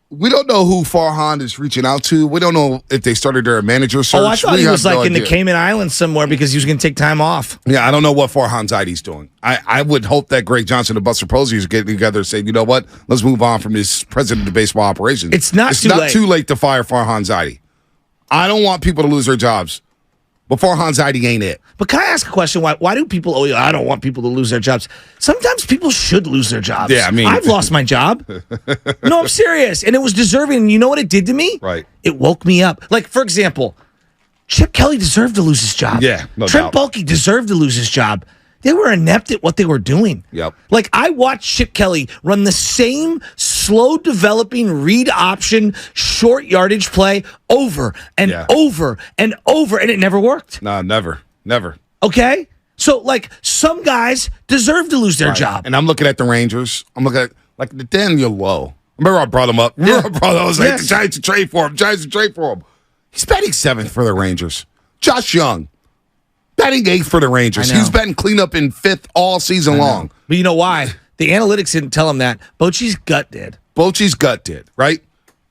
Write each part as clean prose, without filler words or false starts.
we don't know who Farhan is reaching out to. We don't know if they started their manager search. I thought he was in the Cayman Islands somewhere because he was going to take time off. Yeah, I don't know what Farhan Zaidi's doing. I would hope that Greg Johnson and Buster Posey is getting together and saying, you know what, let's move on from this president of baseball operations. It's not too late to fire Farhan Zaidi. I don't want people to lose their jobs. But Farhan Zaidi ain't it. But can I ask a question? Why do people, I don't want people to lose their jobs. Sometimes people should lose their jobs. Yeah, I mean. I've lost my job. No, I'm serious. And it was deserving. And you know what it did to me? Right. It woke me up. Like, for example, Chip Kelly deserved to lose his job. Yeah, no Trent doubt. Bochy deserved to lose his job. They were inept at what they were doing. Yep. Like, I watched Chip Kelly run the same slow developing read option short yardage play over and over and over, and it never worked. No, never. Okay? So, some guys deserve to lose their job. And I'm looking at the Rangers. I'm looking at, Nathaniel Lowe. Remember I brought him up? I was like, the Giants to trade for him. He's batting 7th for the Rangers. Josh Young, batting 8th for the Rangers. He's batting cleanup in 5th all season long. But you know why? The analytics didn't tell him that. Bochy's gut did. Right?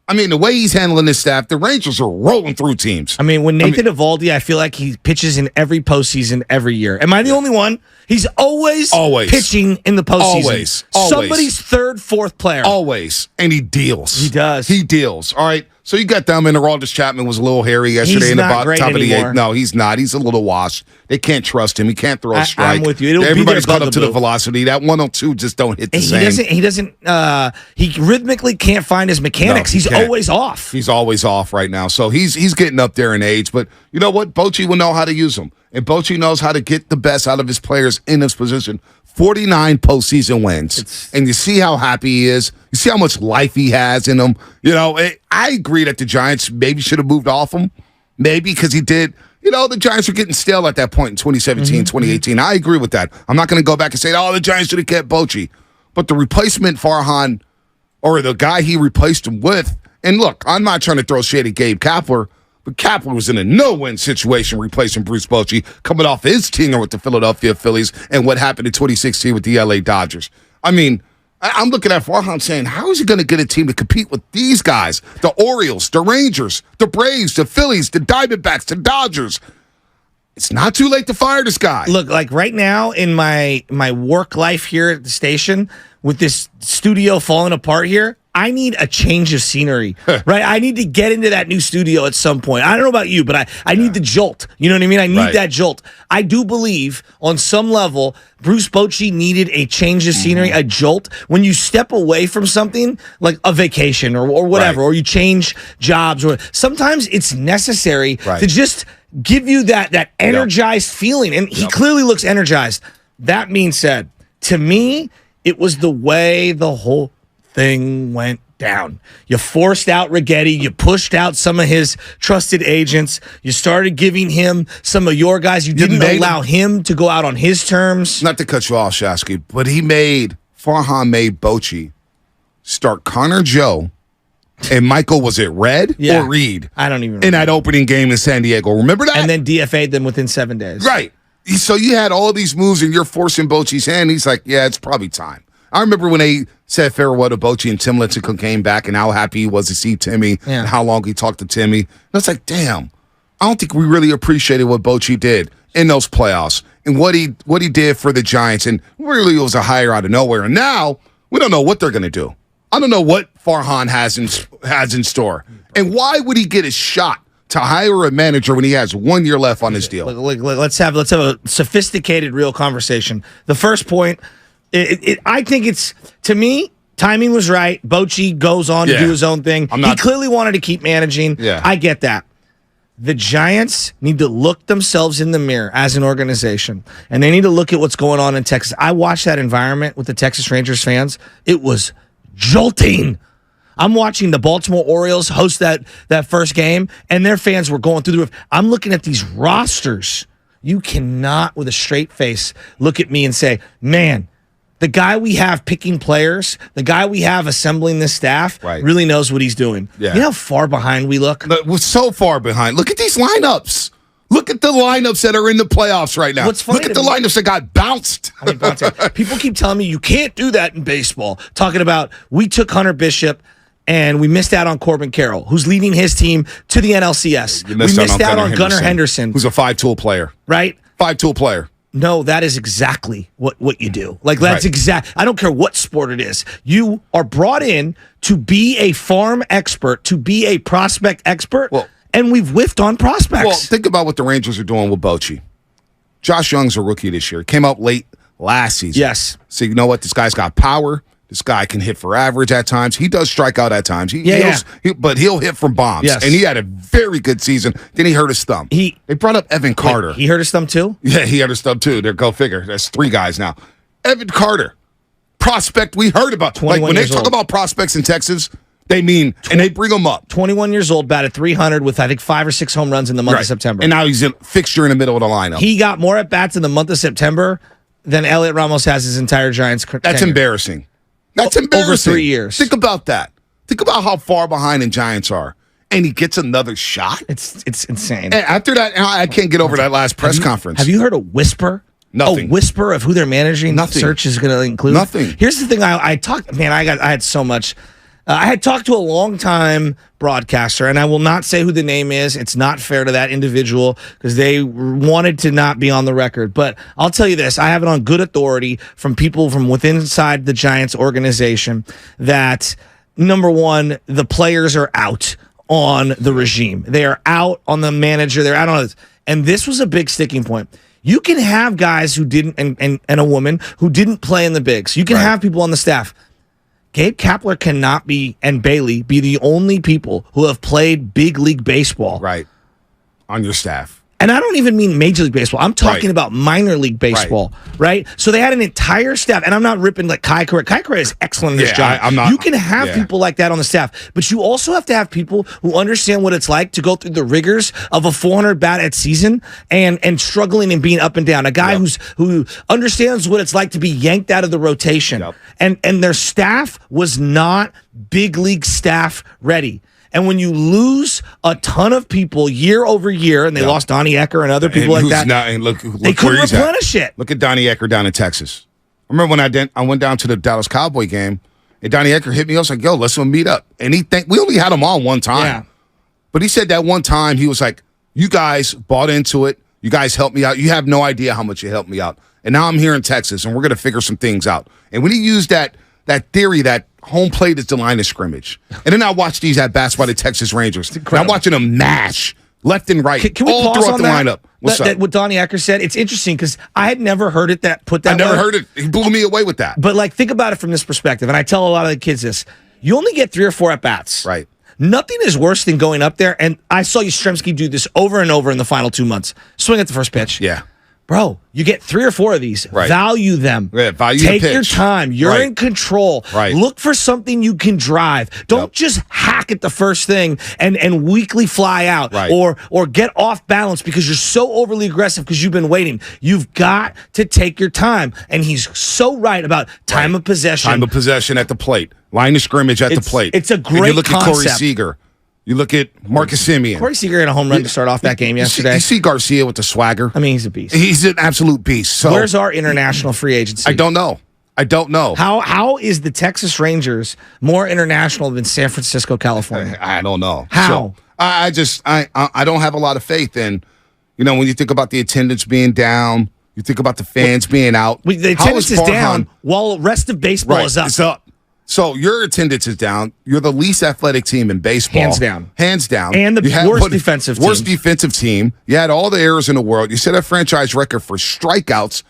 I mean, the way he's handling his staff, the Rangers are rolling through teams. I mean, when Nathan Eovaldi, I feel like he pitches in every postseason every year. Am I the only one? He's always pitching in the postseason. Always. Somebody's third, fourth player. Always. And he deals. He does. He deals. All right. So you got them, and Aroldis Chapman was a little hairy yesterday in the top of the 8th. No, he's not. He's a little washed. They can't trust him. He can't throw a strike. I'm with you. Everybody's caught up to the velocity. That 102 just don't hit the same. He rhythmically can't find his mechanics. He's always off. He's always off right now. So he's getting up there in age. But you know what? Bochy will know how to use him. And Bochy knows how to get the best out of his players in this position. 49 postseason wins. And you see how happy he is. You see how much life he has in him. I agree that the Giants maybe should have moved off him. Maybe because he did. The Giants were getting stale at that point in 2017, 2018. I agree with that. I'm not going to go back and say, the Giants should have kept Bochy. But the replacement Farhan, or the guy he replaced him with, and look, I'm not trying to throw shade at Gabe Kapler, but Kapler was in a no-win situation replacing Bruce Bochy, coming off his tenure with the Philadelphia Phillies and what happened in 2016 with the LA Dodgers. I mean, I'm looking at Farhan saying, how is he going to get a team to compete with these guys? The Orioles, the Rangers, the Braves, the Phillies, the Diamondbacks, the Dodgers. It's not too late to fire this guy. Look, right now in my work life here at the station, with this studio falling apart here, I need a change of scenery, right? I need to get into that new studio at some point. I don't know about you, but I need the jolt. You know what I mean? I need that jolt. I do believe on some level, Bruce Bochy needed a change of scenery, a jolt. When you step away from something like a vacation or whatever, or you change jobs, or sometimes it's necessary to just give you that energized feeling. And he clearly looks energized. That being said, to me, it was the way the whole thing went down. You forced out Righetti. You pushed out some of his trusted agents. You started giving him some of your guys. You didn't allow him to go out on his terms. Not to cut you off, Shasky, but Farhan made Bochy start Connor Joe and Michael, was it Red or Reed? I don't even remember. In that opening game in San Diego. Remember that? And then DFA'd them within 7 days. Right. So you had all these moves and you're forcing Bochy's hand. He's like, it's probably time. I remember when they said farewell to Bochy and Tim Lincecum came back and how happy he was to see Timmy and how long he talked to Timmy. And it's like, damn, I don't think we really appreciated what Bochy did in those playoffs and what he did for the Giants. And really it was a hire out of nowhere. And now we don't know what they're going to do. I don't know what Farhan has in store. And why would he get a shot to hire a manager when he has 1 year left on his deal? Let's have a sophisticated, real conversation. The first point, I think it's, to me, timing was right. Bochy goes on to do his own thing. He clearly wanted to keep managing. Yeah. I get that. The Giants need to look themselves in the mirror as an organization, and they need to look at what's going on in Texas. I watched that environment with the Texas Rangers fans. It was jolting. I'm watching the Baltimore Orioles host that first game, and their fans were going through the roof. I'm looking at these rosters. You cannot, with a straight face, look at me and say, man, the guy we have picking players, the guy we have assembling this staff really knows what he's doing. Yeah. You know how far behind we look? We're so far behind. Look at these lineups. Look at the lineups that are in the playoffs right now. Look at the lineups that got bounced. People keep telling me you can't do that in baseball. Talking about, we took Hunter Bishop. and we missed out on Corbin Carroll, who's leading his team to the NLCS. We missed out on Gunnar Henderson, who's a 5-tool player. Right? 5-tool player. No, that is exactly what you do. Like, that's exact. I don't care what sport it is. You are brought in to be a farm expert, to be a prospect expert, and we've whiffed on prospects. Well, think about what the Rangers are doing with Bochy. Josh Young's a rookie this year. Came out late last season. Yes. So you know what? This guy's got power. This guy can hit for average at times. He does strike out at times. But he'll hit from bombs. Yes. And he had a very good season. Then he hurt his thumb. They brought up Evan Carter. He hurt his thumb too? Yeah, he hurt his thumb too. There, go figure. That's 3 guys now. Evan Carter, prospect we heard about. Like when they talk about prospects in Texas, they mean, and they bring him up. 21 years old, batted 300 with, I think, 5 or 6 home runs in the month of September. And now he's a fixture in the middle of the lineup. He got more at-bats in the month of September than Elliot Ramos has his entire Giants career. That's embarrassing. That's embarrassing. Over 3 years. Think about that. Think about how far behind the Giants are. And he gets another shot? It's insane. And after that, I can't get over that last press conference. Have you heard a whisper? Nothing. A whisper of who their managing search is going to include? Nothing. Here's the thing. I had so much. I had talked to a longtime broadcaster, and I will not say who the name is. It's not fair to that individual because they wanted to not be on the record. But I'll tell you this. I have it on good authority from people from within inside the Giants organization that, number one, the players are out on the regime. They are out on the manager. They're out on this. And this was a big sticking point. You can have guys who didn't, and a woman who didn't play in the bigs. You can have people on the staff. Gabe Kapler cannot be, and Bailey, be the only people who have played big league baseball. Right. On your staff. And I don't even mean Major League Baseball. I'm talking about minor league baseball, right? So they had an entire staff, and I'm not ripping like Kai Correa. Kai Correa is excellent in his job. I'm not, you can have people like that on the staff, but you also have to have people who understand what it's like to go through the rigors of a 400 bat-at season and struggling and being up and down. A guy who understands what it's like to be yanked out of the rotation. And their staff was not big league staff ready. And when you lose a ton of people year over year, and they lost Donnie Ecker and other people like that, they couldn't replenish it. Look at Donnie Ecker down in Texas. I remember when I went down to the Dallas Cowboy game, and Donnie Ecker hit me. I was like, yo, let's meet up. And we only had him on one time. Yeah. But he said that one time, he was like, you guys bought into it. You guys helped me out. You have no idea how much you helped me out. And now I'm here in Texas, and we're going to figure some things out. And when he used that theory that home plate is the line of scrimmage. And then I watch these at-bats by the Texas Rangers. And I'm watching them mash left and right can we all pause throughout on the that? lineup. What's up? What Donnie Ecker said, it's interesting because I had never heard it put that I never way. heard it. He blew me away with that. But like, think about it from this perspective, and I tell a lot of the kids this. You only get 3 or 4 at-bats. Right. Nothing is worse than going up there, and I saw Yastrzemski do this over and over in the final 2 months. Swing at the first pitch. Yeah. Bro, you get 3 or 4 of these. Right. Value them. Yeah, value Take the pitch. your time. You're in control. Right. Look for something you can drive. Don't just hack at the first thing and weakly fly out or get off balance because you're so overly aggressive because you've been waiting. You've got to take your time. And he's so right about time of possession. Time of possession at the plate. Line of scrimmage at the plate. It's a great and you look concept. at Corey Seager. You look at Marcus Simeon. Corey Seager had a home run to start off that game yesterday. You see Garcia with the swagger. I mean, he's a beast. He's an absolute beast. So where's our international free agency? I don't know. How is the Texas Rangers more international than San Francisco, California? I don't know. How? So, I don't have a lot of faith in, when you think about the attendance being down, you think about the fans being out. The attendance is down while the rest of baseball is up. It's up. So your attendance is down. You're the least athletic team in baseball. Hands down. Hands down. And the worst defensive team. Worst defensive team. You had all the errors in the world. You set a franchise record for strikeouts.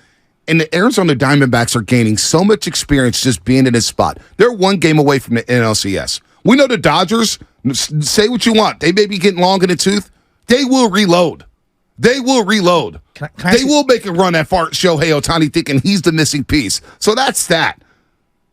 And the Arizona Diamondbacks are gaining so much experience just being in this spot. They're 1 game away from the NLCS. We know the Dodgers, say what you want. They may be getting long in the tooth. They will reload. They will reload. They will make a run at Shohei Ohtani thinking he's the missing piece. So that's that.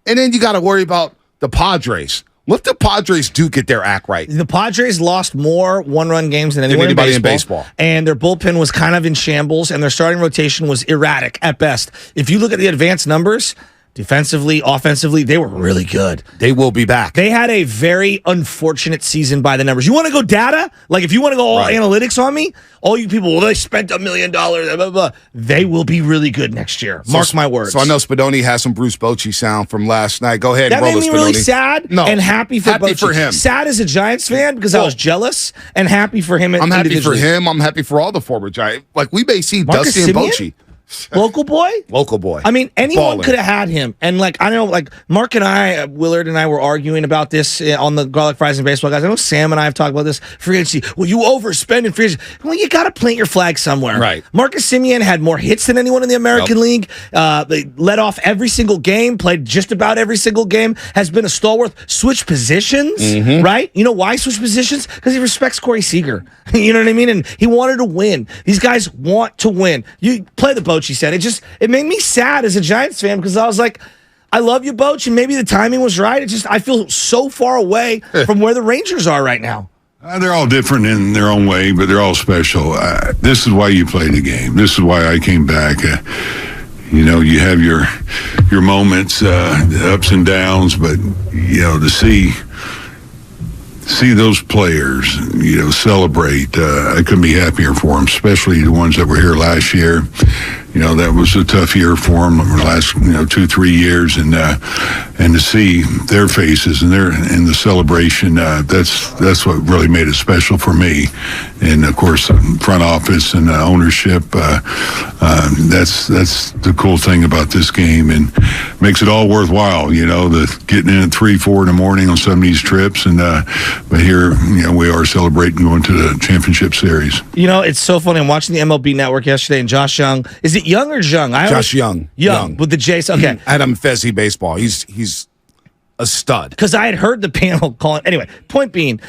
And then you got to worry about the Padres. What if the Padres do get their act right? The Padres lost more one-run games than anybody in baseball. And their bullpen was kind of in shambles, and their starting rotation was erratic at best. If you look at the advanced numbers, defensively, offensively, they were really good. They will be back. They had a very unfortunate season by the numbers. You want to go data? Like, if you want to go all analytics on me, all you people, well, they spent $1 million, blah, blah, blah. They will be really good next year. Mark my words. So I know Spadoni has some Bruce Bochy sound from last night. Go ahead and roll it, Spadoni. That made me really sad and happy for Bochy. For him. Sad as a Giants fan because I was jealous, and happy for him. I'm happy for him. I'm happy for all the former Giants. Like, we may see Marcus Dusty and Simeon? Bochy. Local boy? Local boy. I mean, anyone could have had him. And, like, I know, like, Mark and I, Willard and I were arguing about this on the Garlic Fries and Baseball guys. I know Sam and I have talked about this. Free agency. Well, you overspend in free agency. Well, you got to plant your flag somewhere. Right. Marcus Simeon had more hits than anyone in the American League. They led off every single game, played just about every single game, has been a stalwart. Switch positions, right? You know why switch positions? Because he respects Corey Seager. You know what I mean? And he wanted to win. These guys want to win. You play the Bochy said. It made me sad as a Giants fan because I was like, I love you, Boch, and maybe the timing was right. I feel so far away from where the Rangers are right now. They're all different in their own way, but they're all special. This is why you play the game. This is why I came back. You have your moments, the ups and downs, but to see those players, celebrate. I couldn't be happier for them, especially the ones that were here last year. That was a tough year for them over the last 2-3 years, and to see their faces and the celebration, that's what really made it special for me. And of course, front office and ownership, that's the cool thing about this game, and makes it all worthwhile. The getting in at 3-4 in the morning on some of these trips, and but here we are celebrating going to the championship series. It's so funny. I'm watching the MLB Network yesterday, and Josh Young, is it Young or Jung? Josh Young. Young with the Jays. Okay. Adam Fezzi baseball. He's a stud. Because I had heard the panel calling. Anyway, point being,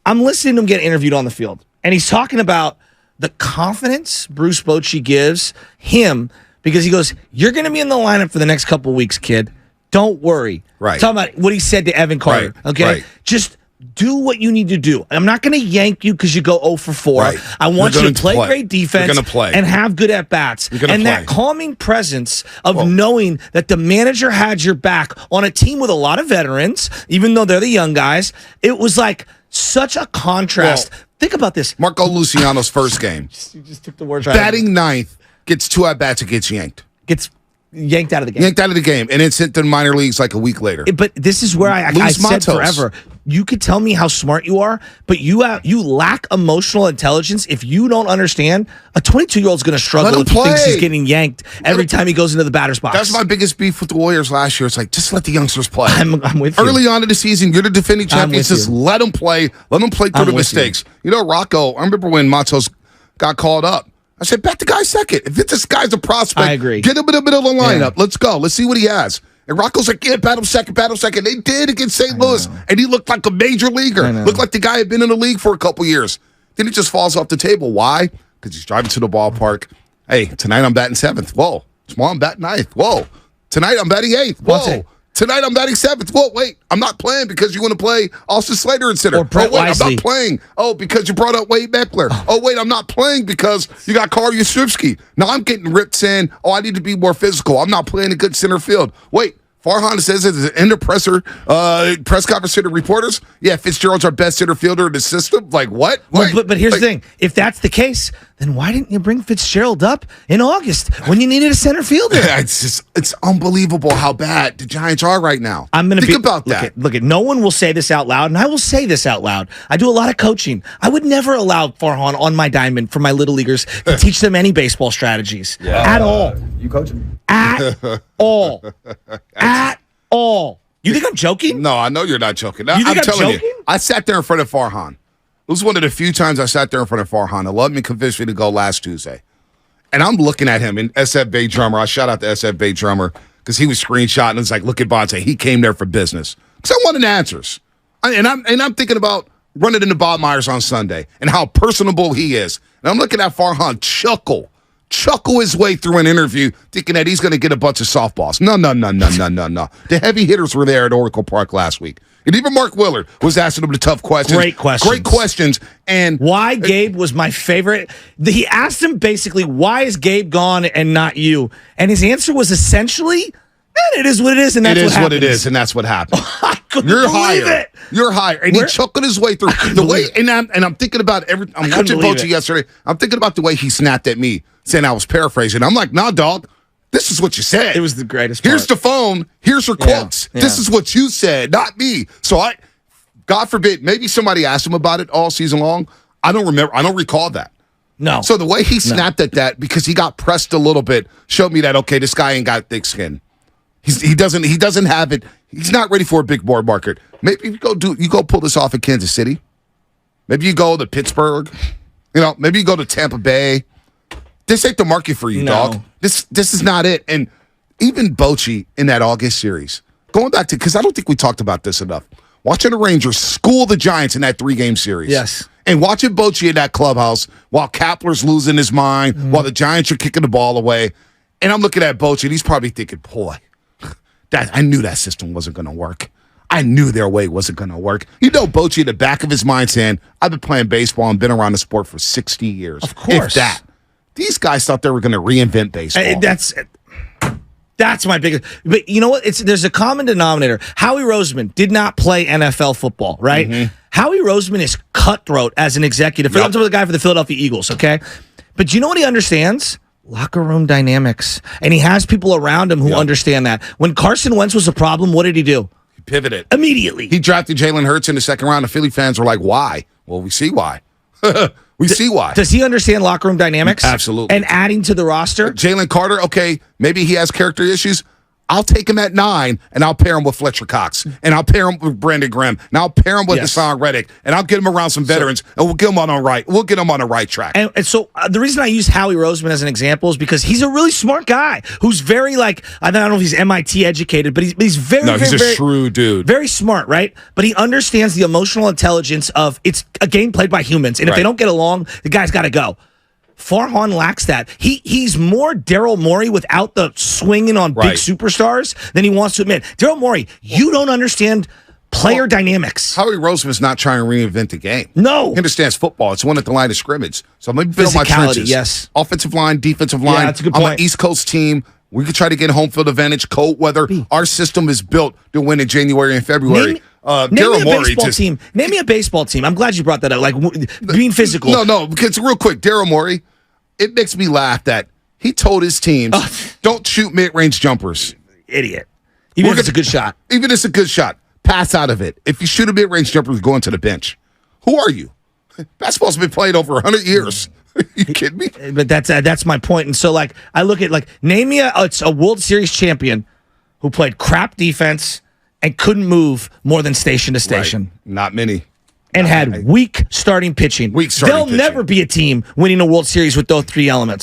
I'm listening to him get interviewed on the field, and he's talking about the confidence Bruce Bochy gives him because he goes, "You're going to be in the lineup for the next couple of weeks, kid. Don't worry." Right. Talking about what he said to Evan Carter. Right. Okay. Right. Just do what you need to do. I'm not going to yank you because you go 0 for 4. Right. I want you to play great defense and have good at-bats. And that calming presence of knowing that the manager had your back on a team with a lot of veterans, even though they're the young guys, it was like such a contrast. Well, think about this. Marco Luciano's first game. You just took the words right. Batting ninth, gets 2 at-bats and gets yanked. Gets yanked out of the game. Yanked out of the game, and it's sent to the minor leagues like a week later. But this is where I said forever, you could tell me how smart you are, but you lack emotional intelligence if you don't understand a 22-year-old's going to struggle if he thinks he's getting yanked every time he goes into the batter's box. That's my biggest beef with the Warriors last year. It's like, just let the youngsters play. I'm with you. Early on in the season, you're the defending champions. Just let them play. Let them play through the mistakes. Rocco, I remember when Matos got called up. I said, bet the guy second. If this guy's a prospect, I agree. Get him in the middle of the lineup. Yeah. Let's go. Let's see what he has. And Rocco's like, yeah, bat him second. They did against St. Louis, and he looked like a major leaguer. Looked like the guy had been in the league for a couple years. Then he just falls off the table. Why? Because he's driving to the ballpark. Hey, tonight I'm batting 7th. Whoa. Tomorrow I'm batting 9th. Whoa. Tonight I'm batting 8th. Whoa. Tonight I'm batting 7th. Whoa, wait. I'm not playing because you want to play Austin Slater in center. Or Brett Wisely. I'm not playing. Oh, because you brought up Wade Meckler. Oh, wait, I'm not playing because you got Carl Yastrzemski. Now I'm getting ripped saying, I need to be more physical. I'm not playing a good center field. Wait. Farhan says it in the press conference to the reporters. Yeah, Fitzgerald's our best center fielder in the system. Like, what? Well, but here's the thing. If that's the case, then why didn't you bring Fitzgerald up in August when you needed a center fielder? It's unbelievable how bad the Giants are right now. Think about that. Look at no one will say this out loud, and I will say this out loud. I do a lot of coaching. I would never allow Farhan on my diamond for my little leaguers to teach them any baseball strategies at all. You coaching? At all. At all. You think I'm joking? No, I know you're not joking. You think I'm telling joking? you, I sat there in front of Farhan. It was one of the few times I sat there in front of Farhan. I loved me and convinced me to go last Tuesday. And I'm looking at him in SF Bay Drummer. I shout out to SF Bay Drummer because he was screenshotting and it's like, look at Bonte. He came there for business. Because I wanted answers. And I'm thinking about running into Bob Myers on Sunday and how personable he is. And I'm looking at Farhan chuckle his way through an interview thinking that he's going to get a bunch of softballs. No. The heavy hitters were there at Oracle Park last week. And even Mark Willard was asking him the tough questions. Great questions. And why Gabe was my favorite. He asked him basically, why is Gabe gone and not you? And his answer was essentially, And it is what it is, and that's It what is happens. what it is, and that's what happened. I couldn't You're believe higher. it. You're higher, and he chuckled his way through the way. believe it. And I'm thinking about I'm couldn't watching believe Bochy it. yesterday. I'm thinking about the way he snapped at me, saying I was paraphrasing. I'm like, nah, dog. This is what you said. It was the greatest Here's part. the phone. Here's your quotes. yeah. This is what you said, not me. So God forbid, maybe somebody asked him about it all season long. I don't remember. I don't recall that. No. So the way he snapped at that, because he got pressed a little bit, showed me that, okay, this guy ain't got thick skin. He doesn't have it. He's not ready for a big board market. Maybe you go pull this off in Kansas City. Maybe you go to Pittsburgh. Maybe you go to Tampa Bay. This ain't the market for you, dog. This is not it. And even Bochy in that August series, going back to, because I don't think we talked about this enough, watching the Rangers school the Giants in that 3-game series. Yes. And watching Bochy in that clubhouse while Kapler's losing his mind, while the Giants are kicking the ball away. And I'm looking at Bochy, and he's probably thinking, boy, I knew that system wasn't going to work. I knew their way wasn't going to work. Bochy in the back of his mind saying, I've been playing baseball and been around the sport for 60 years. Of course. If that. These guys thought they were going to reinvent baseball. That's my biggest. But you know what? There's a common denominator. Howie Roseman did not play NFL football, right? Mm-hmm. Howie Roseman is cutthroat as an executive. I'm talking about the guy for the Philadelphia Eagles, okay? But you know what he understands? Locker room dynamics. And he has people around him who understand that. When Carson Wentz was a problem, what did he do? He pivoted. Immediately. He drafted Jalen Hurts in the second round. The Philly fans were like, why? Well, we see why. We see why. Does he understand locker room dynamics? Absolutely. And adding to the roster? Jalen Carter, okay, maybe he has character issues. I'll take him at 9, and I'll pair him with Fletcher Cox, and I'll pair him with Brandon Graham, and I'll pair him with Hassan Reddick, and I'll get him around some veterans, and we'll get him on the right track. And so the reason I use Howie Roseman as an example is because he's a really smart guy who's very, I don't know if he's MIT educated, but he's very, he's a shrewd dude. Very smart, right? But he understands the emotional intelligence of it's a game played by humans, and if they don't get along, the guy's got to go. Farhan lacks that. He's more Daryl Morey without the swinging on big superstars than he wants to admit. Daryl Morey, you don't understand player dynamics. Howie Roseman's not trying to reinvent the game. No. He understands football. It's one at the line of scrimmage. So maybe build my trenches. Yes. Offensive line, defensive line. Yeah, that's a good point. I'm an East Coast team. We could try to get home field advantage, cold weather. Our system is built to win in January and February. Name me a baseball team. Name me a baseball team. I'm glad you brought that up. Being physical. No, because real quick, Daryl Morey, it makes me laugh that he told his teams, don't shoot mid-range jumpers. Idiot. Even if it's a good shot. Even if it's a good shot, pass out of it. If you shoot a mid-range jumper, you're going to the bench. Who are you? Basketball's been played over 100 years. You kidding me? But that's my point. And so, I look at, name me a World Series champion who played crap defense and couldn't move more than station to station. Right. Not many. And had weak starting pitching. Weak starting pitching. They'll never be a team winning a World Series with those 3 elements.